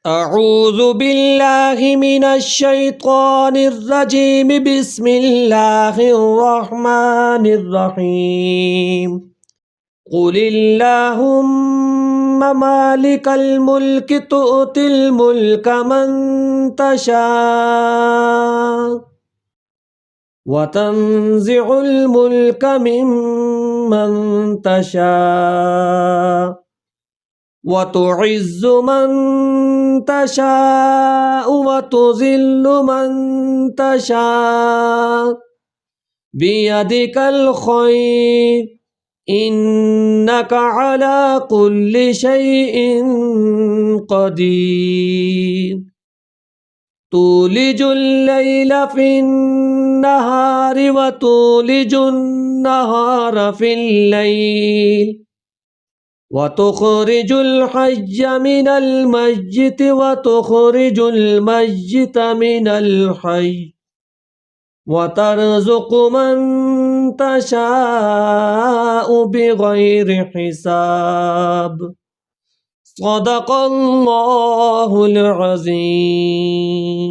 أعوذ بالله من الشيطان الرجيم. بسم الله الرحمن الرحيم. قل اللهم مالك الملك تؤتي الملك من تشاء وتنزع الملك ممن تشاء وتعز من تشاء وتذل من تشاء بيدك الخير إنك على كل شيء قدير. تولج الليل في النهار وتولج النهار في الليل وتخرج الحي من الميت وتخرج الميت من الحي وترزق من تشاء بغير حساب. صدق الله العظيم.